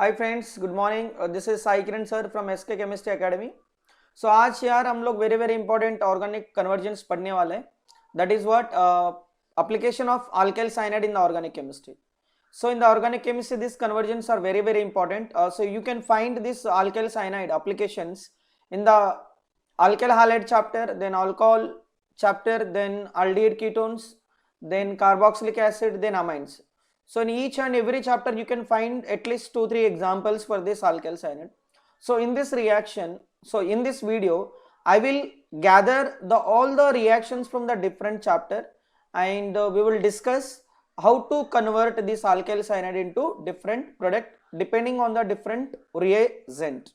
Hi friends, good morning. This is Sai Kiran sir from SK chemistry academy. So आज यार हम लोग very very important organic conversions पढ़ने वाले हैं. That is what application of alkyl cyanide in the organic chemistry. So in the organic chemistry these conversions are very very important. So you can find this alkyl cyanide applications in the alkyl halide chapter, then alcohol chapter, then aldehyde ketones, then carboxylic acid, then amines. So in each and every chapter you can find at least 2-3 examples for this alkyl cyanide. So in this reaction, so in this video I will gather all the reactions from the different chapter, and we will discuss how to convert this alkyl cyanide into different product depending on the different reagent,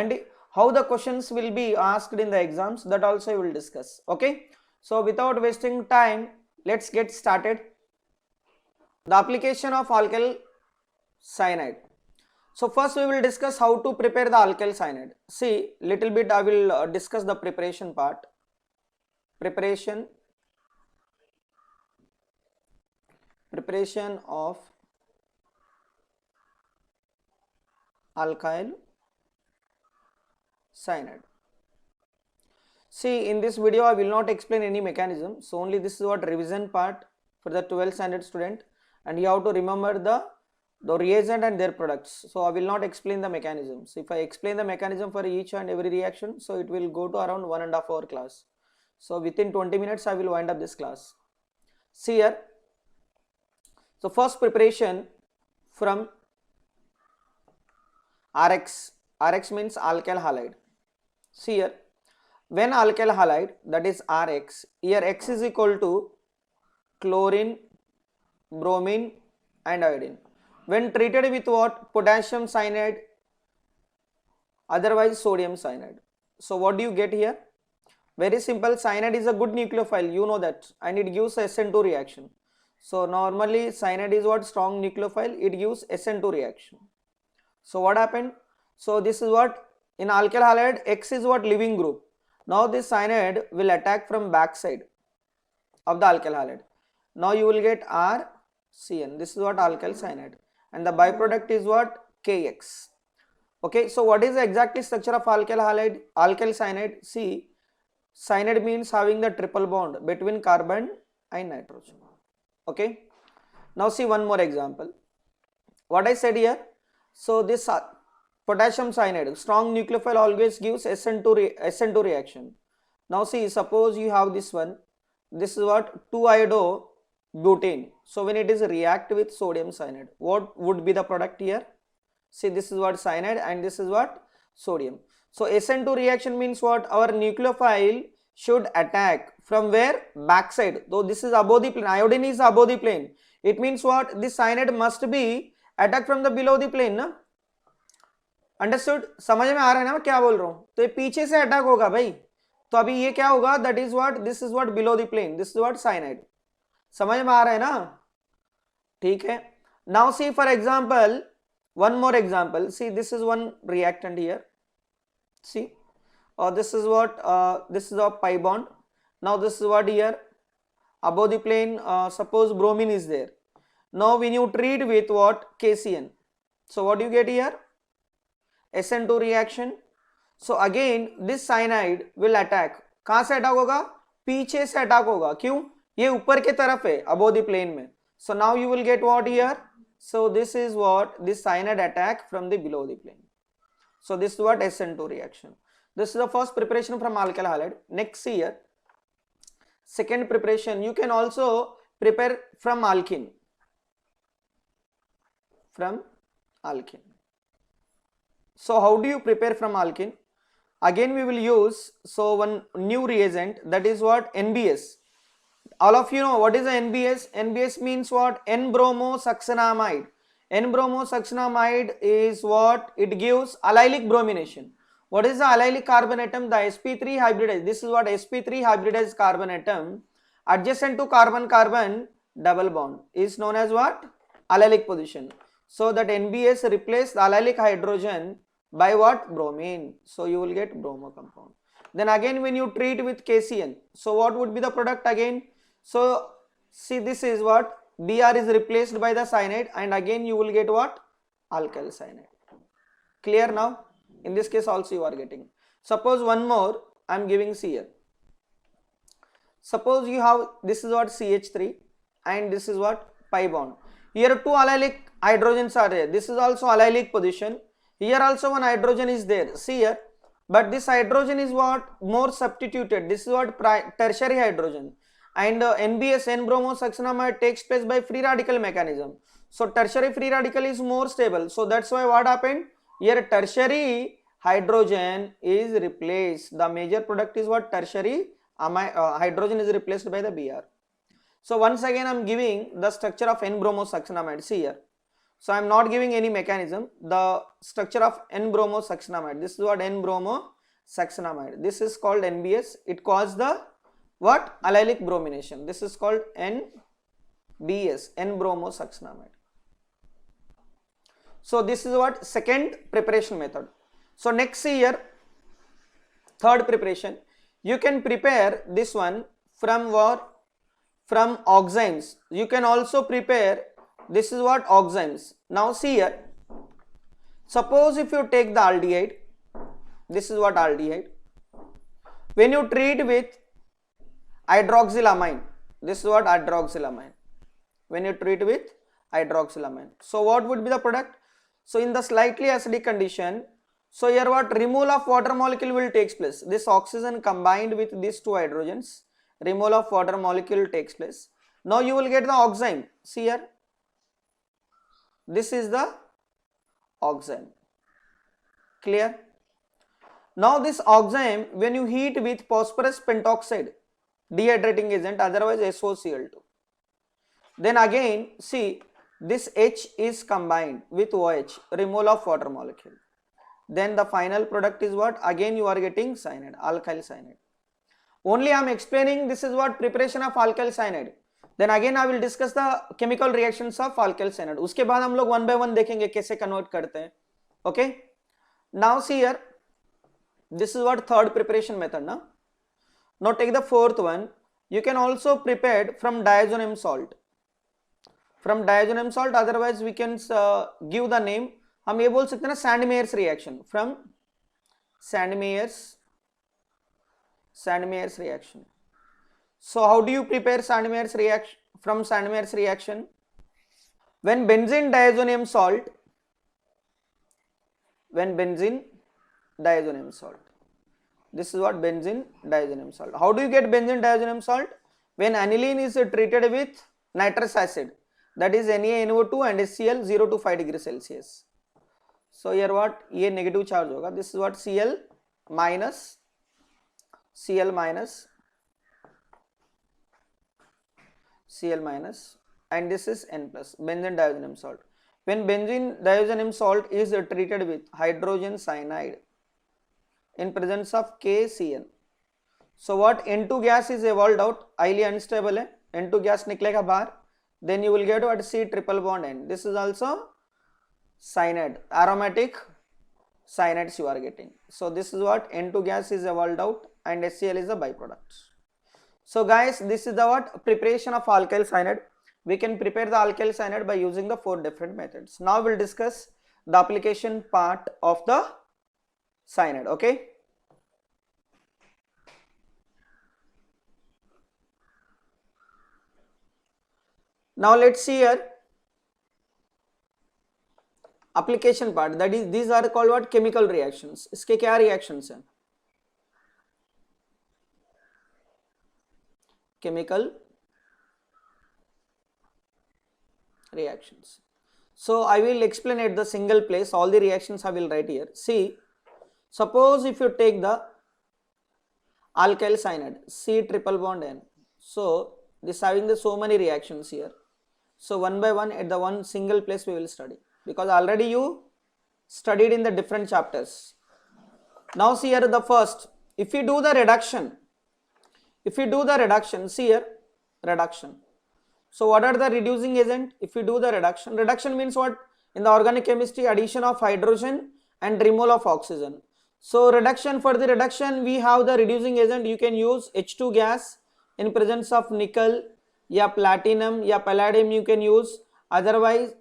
and how the questions will be asked in the exams, that also we will discuss. Okay, so without wasting time, let's get started. The application of alkyl cyanide. So first we will discuss how to prepare the alkyl cyanide. See, little bit I will discuss the preparation part. Preparation of alkyl cyanide. See, in this video I will not explain any mechanism, so only this is what revision part for the 12th standard student, and you have to remember the reagent and their products. So I will not explain the mechanisms. If I explain the mechanism for each and every reaction, so it will go to around 1.5 hour class. So within 20 minutes I will wind up this class. See here. So first preparation from RX. RX means alkyl halide. See here, when alkyl halide, that is RX, here X is equal to chlorine, bromine and iodine. When treated with what? Potassium cyanide, otherwise sodium cyanide. So what do you get here? Very simple, cyanide is a good nucleophile, you know that, and it gives SN2 reaction. So normally cyanide is what? Strong nucleophile, it gives SN2 reaction. So what happened? So this is what, in alkyl halide, X is what? Leaving group. Now this cyanide will attack from back side of the alkyl halide. Now you will get RCN. This is what? Alkyl cyanide, and the byproduct is what? KX. Okay, so what is the exact structure of alkyl halide? Alkyl cyanide, see, cyanide means having the triple bond between carbon and nitrogen. Okay, now see one more example. What I said here, so this potassium cyanide, strong nucleophile, always gives SN2 reaction. Now see, suppose you have this one, this is what? 2-iodobutane. So when it is react with sodium cyanide, what would be the product here? See, this is what? Cyanide, and this is what? Sodium. So SN2 reaction means what? Our nucleophile should attack from where? Backside. Though this is above the plane, iodine is above the plane, it means what? This cyanide must be attacked from the below the plane, ना? Understood? समझ में आ रहा है ना मैं क्या बोल रहा हूं? तो ये पीछे से अटैक होगा भाई, तो अभी ये क्या होगा? That is what? This is what? Below the plane. This is what? Cyanide. समझ में आ रहा है ना? ठीक है. Now see for example, one more example. See, this is one reactant here. See, or this is what? This is a pi bond. Now this is what here? Above the plane, suppose bromine is there. Now when you treat with what? KCN. So what do you get here? SN2 reaction. So again this cyanide will attack. कहाँ से attack होगा? पीछे से attack होगा. क्यों? ये ऊपर के तरफ है, above the plane में. So now you will get what here? So this is what? This cyanide attack from the below the plane. So this is what? SN2 reaction. This is the first preparation from alkyl halide. Next here, second preparation, you can also prepare from alkene. From alkene. So how do you prepare from alkene? Again we will use one new reagent, that is what? NBS. All of you know what is the NBS? NBS means what? N-bromosuccinamide. N-bromosuccinamide is what? It gives allylic bromination. What is the allylic carbon atom? The sp3 hybridized. This is what? sp3 hybridized carbon atom adjacent to carbon-carbon double bond is known as what? Allylic position. So that NBS replace the allylic hydrogen by what? Bromine. So you will get bromo compound. Then again when you treat with KCN, so what would be the product again? So see, this is what? Br is replaced by the cyanide, and again you will get what? Alkyl cyanide. Clear now? In this case also you are getting. Suppose one more I am giving C here. Suppose you have, this is what CH3 and this is what pi bond. Here two allylic hydrogens are there. This is also allylic position. Here also one hydrogen is there. See here. But this hydrogen is what? More substituted. This is what? Tertiary hydrogen. And NBS, N-bromosuccinamide takes place by free radical mechanism. So tertiary free radical is more stable. So that's why what happened? Here tertiary hydrogen is replaced. The major product is what? Tertiary hydrogen is replaced by the Br. So once again I am giving the structure of N-bromosuccinamide. See here. So I am not giving any mechanism. The structure of N-bromosuccinamide. This is what? N-bromosuccinamide. This is called NBS. It causes the what? Allylic bromination. This is called NBS, N-bromosuccinamide. So this is what? Second preparation method. So next see here, third preparation. You can prepare this one from what? From oximes. You can also prepare, this is what? Oximes. Now see here. Suppose if you take the aldehyde, this is what? Aldehyde. When you treat with hydroxylamine, this is what? Hydroxylamine. When you treat with hydroxylamine. So what would be the product? So in the slightly acidic condition, so here what? Removal of water molecule will takes place. This oxygen combined with these two hydrogens, removal of water molecule takes place. Now you will get the oxime. See here. This is the oxime. Clear? Now this oxime, when you heat with phosphorus pentoxide, dehydrating agent, otherwise SOCl2, then again see this H is combined with OH, removal of water molecule. Then the final product is what? Again you are getting cyanide, alkyl cyanide. Only I am explaining this is what? Preparation of alkyl cyanide. Then again I will discuss the chemical reactions of alkyl cyanide. उसके बाद हम लोग one by one देखेंगे कैसे convert करते हैं. Okay? Now see here. This is what? Third preparation method. Now take the fourth one. You can also prepare from diazonium salt. From diazonium salt, otherwise we can give the name. हम ये बोल सकते हैं ना Sandmeyer's reaction. From Sandmeyer's reaction. So how do you prepare Sandmeyer's reaction? From Sandmeyer's reaction, when benzene diazonium salt, this is what? Benzene diazonium salt. How do you get benzene diazonium salt? When aniline is treated with nitrous acid, that is NaNO2 and HCl 0 to 5 degrees Celsius. So here what? ये negative charge होगा. This is what? Cl minus, and this is N plus, benzene diazonium salt. When benzene diazonium salt is treated with hydrogen cyanide in presence of KCN, so what? N2 gas is evolved out, highly unstable है, N2 gas निकलेगा बाहर, then you will get what? C triple bond N. This is also cyanide, aromatic cyanides you are getting. So this is what? N2 gas is evolved out and HCl is a byproduct. So guys, this is the what? Preparation of alkyl cyanide. We can prepare the alkyl cyanide by using the 4 different methods. Now we'll discuss the application part of the cyanide. Okay. Now let's see here application part, that is these are called what? Chemical reactions. इसके क्या reactions हैं? Chemical reactions. So I will explain at the single place, all the reactions I will write here. See, suppose if you take the alkyl cyanide, C triple bond N. So this having the so many reactions here. So one by one at the one single place we will study, because already you studied in the different chapters. Now see here the first, if we do the reduction, see here reduction. So what are the reducing agent? If we do the reduction means what? In the organic chemistry, addition of hydrogen and removal of oxygen. So reduction, for the reduction we have the reducing agent. You can use H2 gas in presence of nickel, या platinum, या palladium you can use, otherwise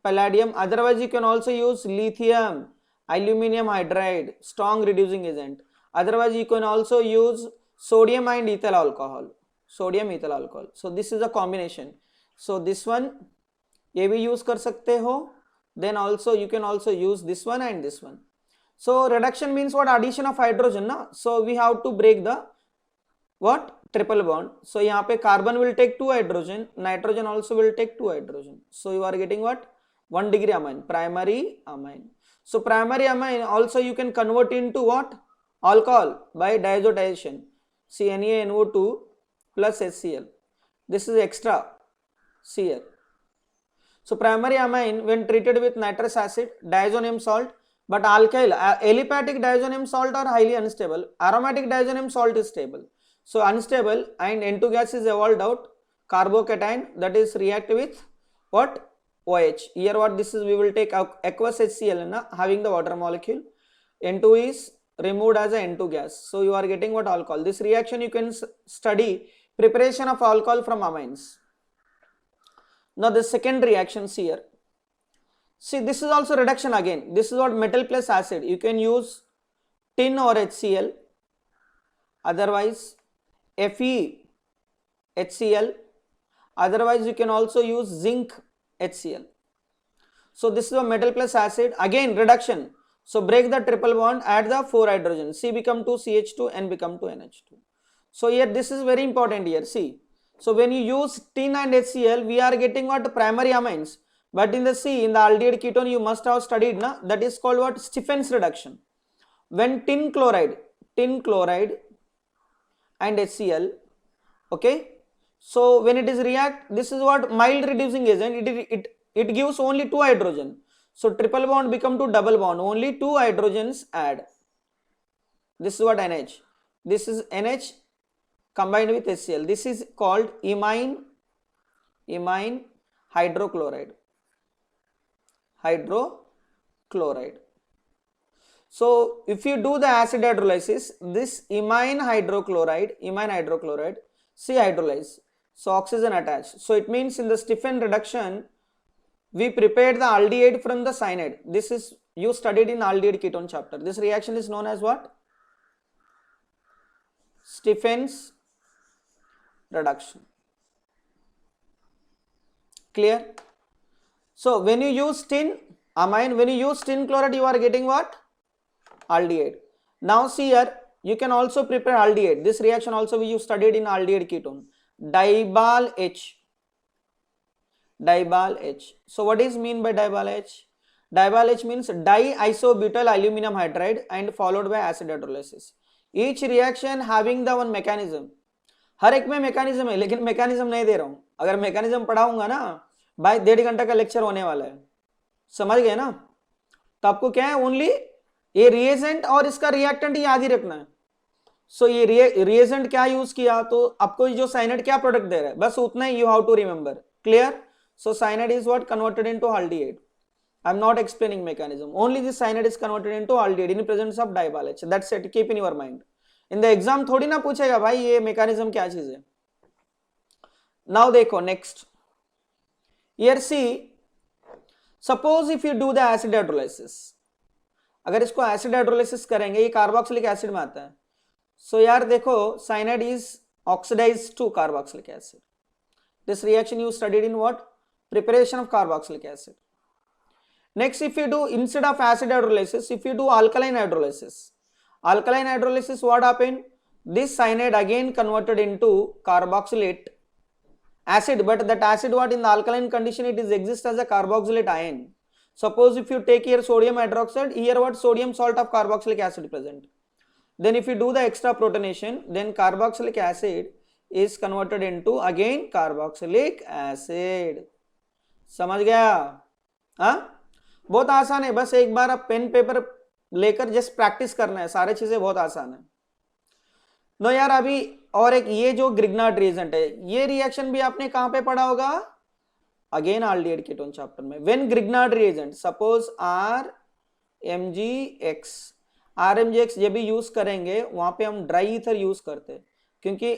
palladium, otherwise you can also use lithium, aluminum hydride, strong reducing agent. Otherwise you can also use sodium and ethyl alcohol, sodium ethyl alcohol. So this is a combination. So this one ये भी use कर सकते हो, then also you can also use this one and this one. So reduction means what? Addition of hydrogen na. So we have to break the what? Triple bond. So यहाँ पे carbon will take 2 hydrogen, nitrogen also will take 2 hydrogen. So you are getting what? 1 degree amine, primary amine. So primary amine also you can convert into what? Alcohol by diazotization. CNaNO2 plus HCl. This is extra Cl. So primary amine when treated with nitrous acid, diazonium salt, but alkyl, aliphatic diazonium salt are highly unstable. Aromatic diazonium salt is stable. So unstable and N2 gas is evolved out. Carbocation, that is react with what? OH. Here what this is, we will take aqueous HCl having the water molecule. N2 is removed as a N2 gas. So you are getting what? Alcohol. This reaction you can study preparation of alcohol from amines. Now the second reactions here. See, this is also reduction again. This is what? Metal plus acid. You can use tin or HCl. Otherwise Fe HCl. Otherwise you can also use zinc HCl. So this is a metal plus acid. Again reduction. So break the triple bond, add the 4 hydrogen. C become 2 CH2, N become 2 NH2. So here this is very important here. See. So when you use tin and HCl, we are getting what? Primary amines. But in the C, in the aldehyde ketone, you must have studied, na? That is called what? Stefan's reduction. When tin chloride and HCl, okay? So when it is react, this is what? Mild reducing agent. It gives only 2 hydrogen. So triple bond become to double bond. Only 2 hydrogens add. This is what? NH. This is NH combined with HCl. This is called imine hydrochloride. So if you do the acid hydrolysis, this imine hydrochloride, C hydrolyze. So oxygen attached. So it means in the Stephan reduction, we prepared the aldehyde from the cyanide. This is you studied in aldehyde ketone chapter. This reaction is known as what? Stephan's reduction. Clear? So when you use tin amine, when you use tin chloride, you are getting what? Aldehyde. Now see here, you can also prepare aldehyde. This reaction also we studied in aldehyde ketone. Dibal H. So what is mean by dibal H? Dibal H means diisobutyl aluminum hydride and followed by acid hydrolysis. Each reaction having the one mechanism. हर एक में mechanism है, लेकिन mechanism नहीं दे रहा हूं. अगर mechanism पढ़ाऊंगा ना भाई 1.5 घंटा का लेक्चर होने वाला है. समझ गए ना? तो आपको क्या है? ओनली ये रिएजेंट और इसका रिएक्टेंट याद ही रखना है. सो ये रिएजेंट क्या यूज किया, तो आपको जो साइनाइड क्या प्रोडक्ट दे रहा है, बस उतना ही you have to remember. Clear? So cyanide is what? Converted into aldehyde. I am not explaining mechanism. Only this cyanide is converted into aldehyde in presence of dibal H. That's it. Keep in your mind. In the exam थोड़ी ना पूछेगा भाई ये mechanism क्या चीज है. Now देखो next. Here see. Suppose if you do the acid hydrolysis. अगर इसको acid hydrolysis करेंगे, ये carboxylic acid में आता है. So यार देखो cyanide is oxidized to carboxylic acid. This reaction you studied in what? Preparation of carboxylic acid. Next, if you do instead of acid hydrolysis, if you do alkaline hydrolysis, what happened? This cyanide again converted into carboxylate acid, but that acid what in the alkaline condition it is exists as a carboxylate ion. Suppose if you take here sodium hydroxide, here what? Sodium salt of carboxylic acid present. Then if you do the extra protonation, then carboxylic acid is converted into again carboxylic acid. समझ गया? हाँ, बहुत आसान है. बस एक बार आप pen paper लेकर जस्ट प्रैक्टिस करना है. सारे चीजें बहुत आसान है. नो यार अभी और एक ये जो ग्रिग्नार्ड रिएजेंट है, ये रिएक्शन भी आपने कहां पे पढ़ा होगा? अगेन aldehyde ketone चैप्टर में. When Grignard reagent suppose RMgX जब भी यूज करेंगे वहां पे हम ड्राई ईथर यूज करते हैं, क्योंकि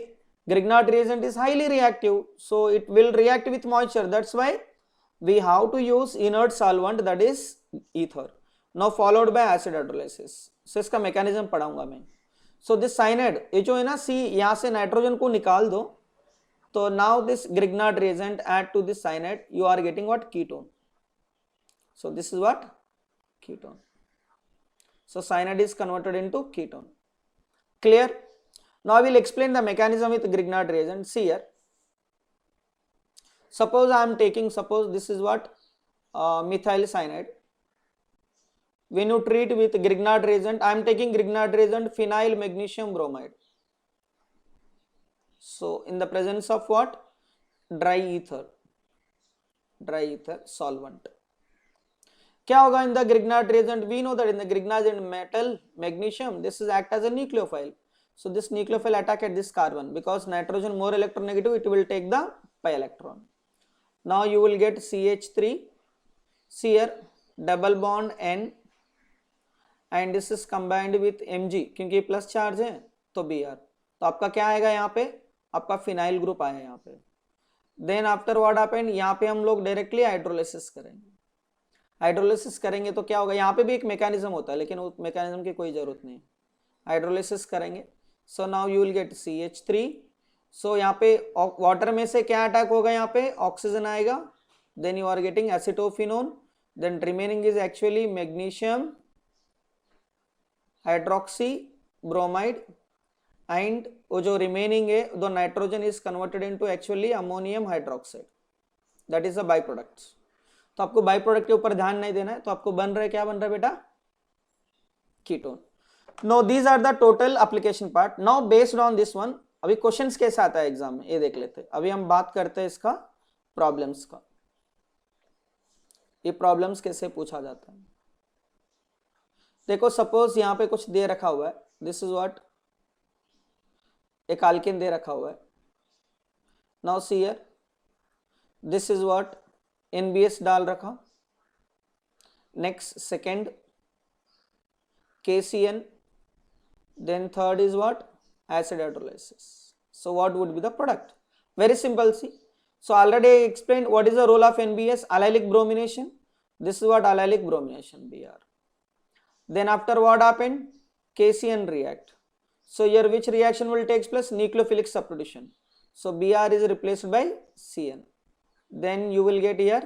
Grignard reagent is highly reactive, so it will react with moisture. That's why we have to use inert solvent, that is ether. Now followed by acid hydrolysis. So इसका mechanism पढ़ाऊंगा मैं। So this cyanide, ये जो है ना सी, यहां से nitrogen को निकाल दो, तो now this Grignard reagent add to this cyanide, you are getting what? Ketone. So this is what? Ketone. So cyanide is converted into ketone. Clear? Now I will explain the mechanism with Grignard reagent. See here. Suppose I am taking, suppose this is what? Methyl cyanide. When you treat with Grignard reagent, I am taking Grignard reagent phenyl magnesium bromide. So in the presence of what? Dry ether solvent. क्या होगा in the Grignard reagent? We know that in the Grignard reagent metal magnesium, this is act as a nucleophile. So this nucleophile attack at this carbon, because nitrogen more electronegative, it will take the pi electron. Now you will get CH3, see here double bond N, and this is combined with Mg, क्योंकि plus charge है तो Br, तो आपका क्या आएगा यहाँ पे? आपका फिनाइल ग्रुप आया यहाँ पे। देन आफ्टर व्हाट हैपेंड, यहाँ पे हम लोग डायरेक्टली हाइड्रोलिसिस करेंगे। हाइड्रोलिसिस करेंगे तो क्या होगा? यहाँ पे भी एक मैकेनिज्म होता है, लेकिन उस मैकेनिज्म की कोई जरूरत नहीं। हाइड्रोलिसिस करेंगे, so now you will gate CH3। सो यहाँ पे वाटर में से क्या अटैक होगा? यहाँ पे ऑक्सीजन आएगा, then you are getting acetophenone, then remaining is actually magnesium hydroxy bromide, and वो जो रिमेनिंग है दो nitrogen is converted into actually ammonium hydroxide, that is a byproduct. तो आपको बाई प्रोडक्ट के ऊपर ध्यान नहीं देना है, तो आपको बन रहा है, क्या बन रहा है बेटा? Ketone. No these are the total application part. Now based on this one, अभी क्वेश्चंस कैसे आता है एग्जाम में ये देख लेते हैं। अभी हम बात करते हैं इसका प्रॉब्लम्स का, ये प्रॉब्लम्स कैसे पूछा जाता है। देखो सपोज यहाँ पे कुछ दे रखा हुआ है, दिस इज व्हाट, एक अल्केन दे रखा हुआ है। Now see here, this is what, NBS डाल रखा। Next second KCN, then third is what? Acid hydrolysis. So what would be the product? Very simple, see. So already I explained what is the role of NBS, allylic bromination. This is what? Allylic bromination, Br. Then after what happened? KCN react. So here which reaction will take place? Nucleophilic substitution. So Br is replaced by Cn. Then you will get here,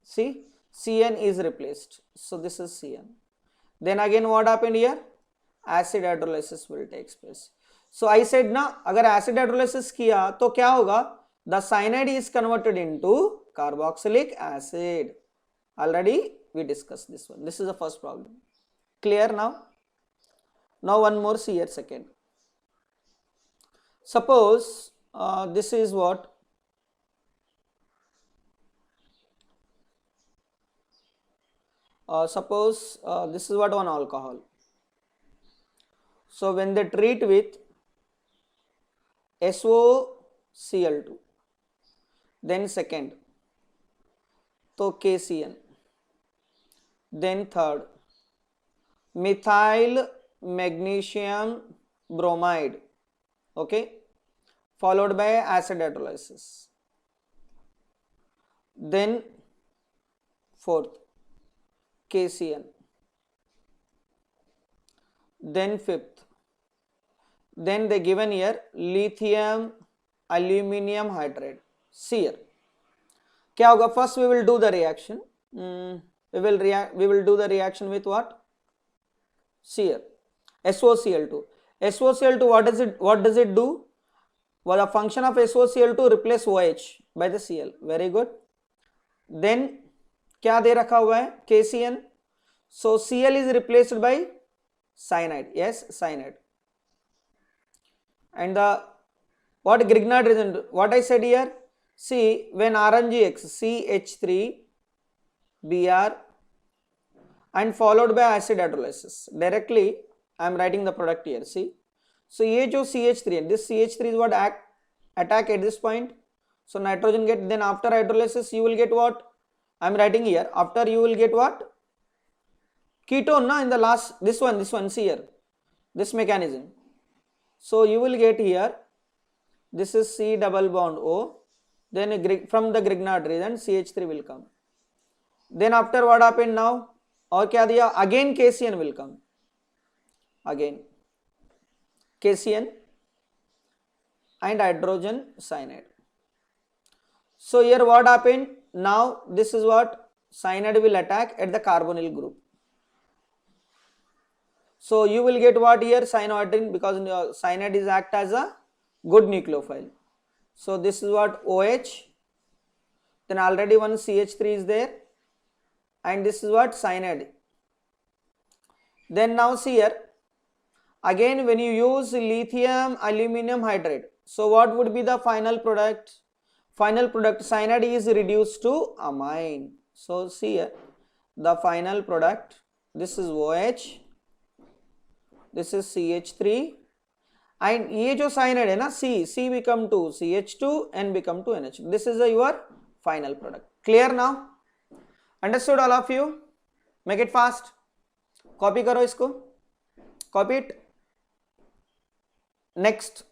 see, Cn is replaced. So this is Cn. Then again what happened here? Acid hydrolysis will take place. So I said ना, अगर acid hydrolysis किया तो क्या होगा? The cyanide is converted into carboxylic acid. Already we discussed this one. This is the first problem. Clear now? Now one more, see here second. Suppose this is what? Suppose this is what? One alcohol. So when they treat with SOCl2, then second, तो KCN, then third, methyl magnesium bromide, okay, followed by acid hydrolysis, then fourth KCN, then fifth, then they given here lithium aluminum hydride. See here, क्या होगा? First we will do the reaction. We will do the reaction with what? See here, SOCl2. SOCl2, what does it do? Well, the function of SOCl2 replace OH by the Cl. Very good. Then क्या दे रखा हुआ है? KCN. So Cl is replaced by cyanide. Yes, cyanide. And the what Grignard reagent? What I said here? See, when RNGX CH3 Br and followed by acid hydrolysis, directly I am writing the product here. See, so ये जो CH3 है, this CH3 is what attack at this point. So nitrogen get, then after hydrolysis you will get what? I am writing here, after you will get what? Ketone, na, in the last, this one, see here, this mechanism. So you will get here, this is C double bond O, then from the Grignard reagent CH3 will come. Then after what happened now? और क्या दिया, again KCN will come, again KCN and hydrogen cyanide. So here what happened, now this is what cyanide will attack at the carbonyl group. So you will get what here, cyanohydrin, because cyanide is act as a good nucleophile. So this is what OH, then already one CH3 is there, and this is what cyanide. Then now see here, again when you use lithium aluminum hydride, so what would be the final product? Final product, cyanide is reduced to amine. So see here, the final product, this is OH, this is CH3, and ये जो cyanide है ना, C become to CH2, N become to NH. This is your final product. Clear now? Understood all of you? Make it fast. Copy करो इसको. Copy it. Next.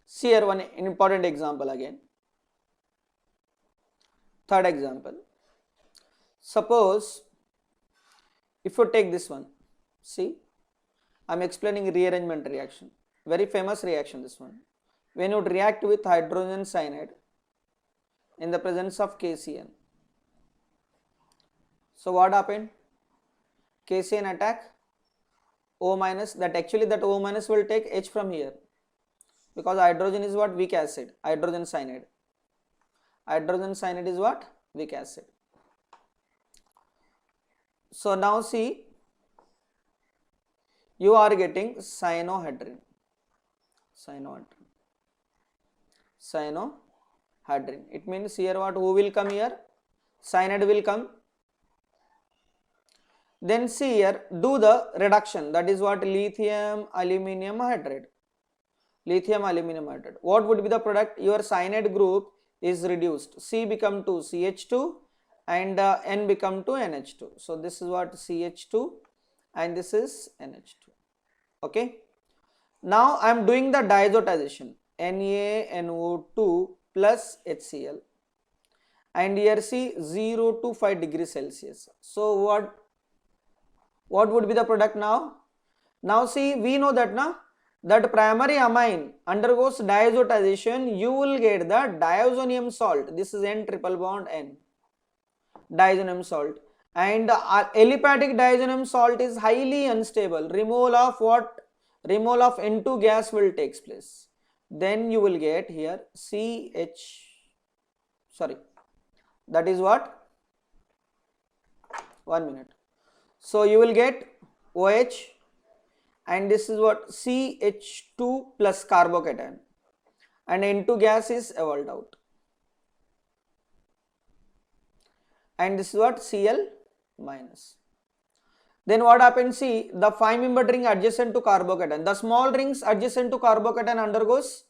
See here one important example again. Third example. Suppose if you take this one, see, I am explaining rearrangement reaction. Very famous reaction this one. When you react with hydrogen cyanide in the presence of KCN. So what happened? KCN attack O minus, that actually that O minus will take H from here, because hydrogen is what, weak acid, hydrogen cyanide. Hydrogen cyanide is what, weak acid. So now see, you are getting cyanohydrin. It means here what, who will come here? Cyanide will come. Then see here, do the reduction, that is what, lithium aluminum hydride. What would be the product? Your cyanide group is reduced. C become to CH2 and N become to NH2. So this is what, CH2 and this is NH2. Okay. Now I am doing the diazotization, NaNO2 plus HCl, and here see 0 to 5 degrees Celsius. So what would be the product now? Now see, we know that now that primary amine undergoes diazotization, you will get the diazonium salt. This is N triple bond N, diazonium salt, and aliphatic diazonium salt is highly unstable. Removal of what? Removal of N2 gas will takes place. Then you will get here that is what? 1 minute. So you will get OH, and this is what, CH2 plus carbocation, and N2 gas is evolved out, and this is what, Cl minus. Then what happens? See, the 5-membered ring adjacent to carbocation, the small rings adjacent to carbocation undergoes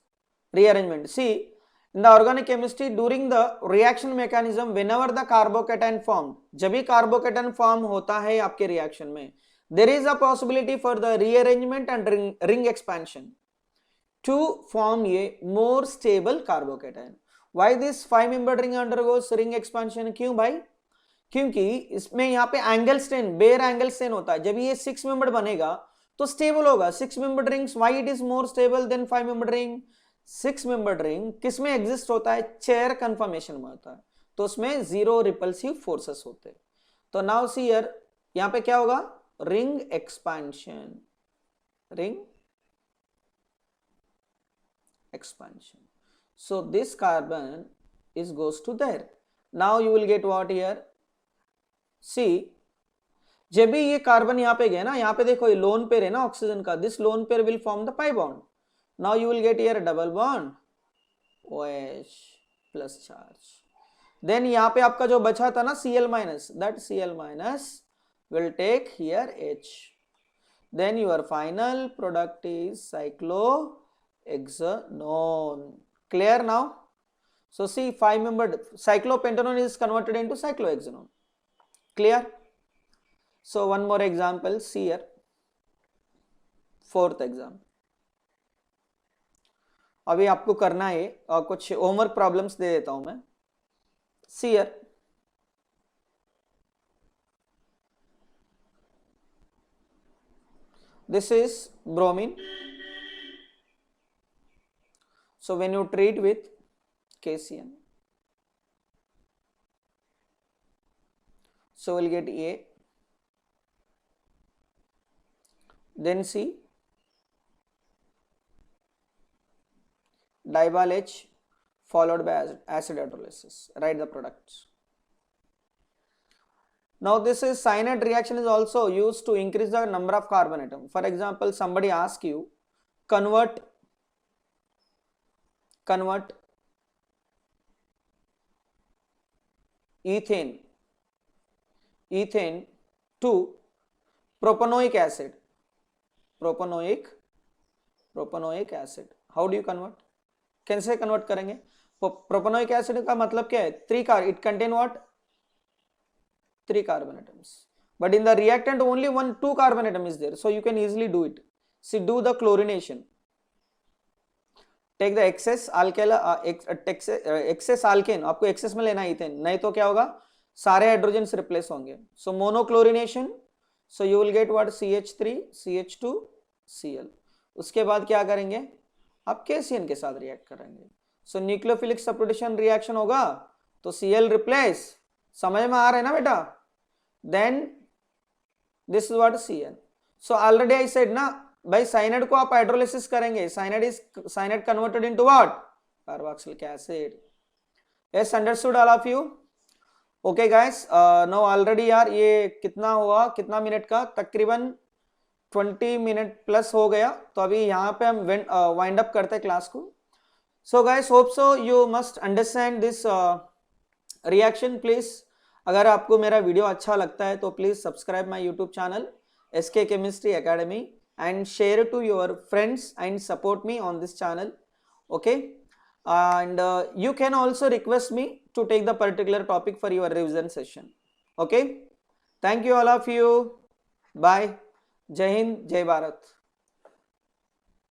rearrangement. See, in the organic chemistry, during the reaction mechanism, whenever the carbocation formed, जब भी carbocation form होता है आपके reaction में, there is a possibility for the rearrangement and ring expansion to form a more stable carbocation. Why this 5-membered ring undergoes ring expansion? क्यों भाई? क्योंकि इसमें यहाँ पे angle strain, Baeyer angle strain होता है. जब ये 6 मेंबर्ड बनेगा तो स्टेबल होगा. 6 membered rings, why it is more stable then 5 membered ring? 6 membered ring किस में एग्जिस्ट होता है? चेयर कन्फर्मेशन में होता है, तो उसमें 0 रिपल्सिव फोर्सेस होते हैं. तो नाउ सी हियर, यहाँ पे क्या होगा? Ring expansion, ring expansion. So this carbon is goes to there. Now you will get what here? See, जब भी ये कार्बन यहाँ पे गया ना, यहाँ पे देखो ये लोन पेयर है ना ऑक्सीजन का, this lone pair will form the pi bond. Now you will get here double bond OH plus charge. Then यहाँ पे आपका जो बचा था ना Cl minus, that Cl minus will take here H. Then your final product is cyclohexanone. Clear now? So see, 5-membered cyclopentanone is converted into cyclohexanone. Clear? So one more example, see here, 4th example. अभी आपको करना है और कुछ homework problems they देता हूं मैं. See here. This is bromine. So when you treat with KCN, so we'll get A, then C, dival H followed by acid hydrolysis. Write the products. Now this is cyanide reaction is also used to increase the number of carbon atom. For example, somebody asks you convert ethane to propanoic acid. Propanoic acid. How do you convert? कैसे convert करेंगे? Propanoic acid का मतलब क्या है? 3 car it contain what? 3 carbon atoms, but in the reactant only 2 carbon atom is there, so you can easily do it. See, do the chlorination. Take the excess alkyl excess alkane, आपको excess में लेना ethane, नहीं तो क्या होगा? सारे hydrogen replace होंगे. So monochloronination, so you will get what? CH3 CH2 Cl. उसके बाद क्या करेंगे? आप KCN के साथ रिएक्ट करेंगे. सो न्यूक्लियोफिलिक सब्स्टिट्यूशन रिएक्शन होगा तो Cl रिप्लेस, समझ में आ रहा है ना बेटा? Then this is what Cn. So already I said ना भाई, साइनाइड को आप हाइड्रोलिसिस करेंगे, cyanide converted into what? Carboxylic acid. Yes, understood all of you? Okay guys, no already यार ये कितना हुआ, कितना मिनट का? तकरीबन 20 मिनट प्लस हो गया. तो अभी यहाँ पे हम वाइंड अप करते हैं क्लास को. So guys, hope so you must understand this reaction. Please अगर आपको मेरा वीडियो अच्छा लगता है तो please subscribe my YouTube channel SK Chemistry Academy and share to your friends and support me on this channel. Okay, and you can also request me to take the particular topic for your revision session. Okay, thank you all of you. Bye. Jai Hind, Jai Bharat.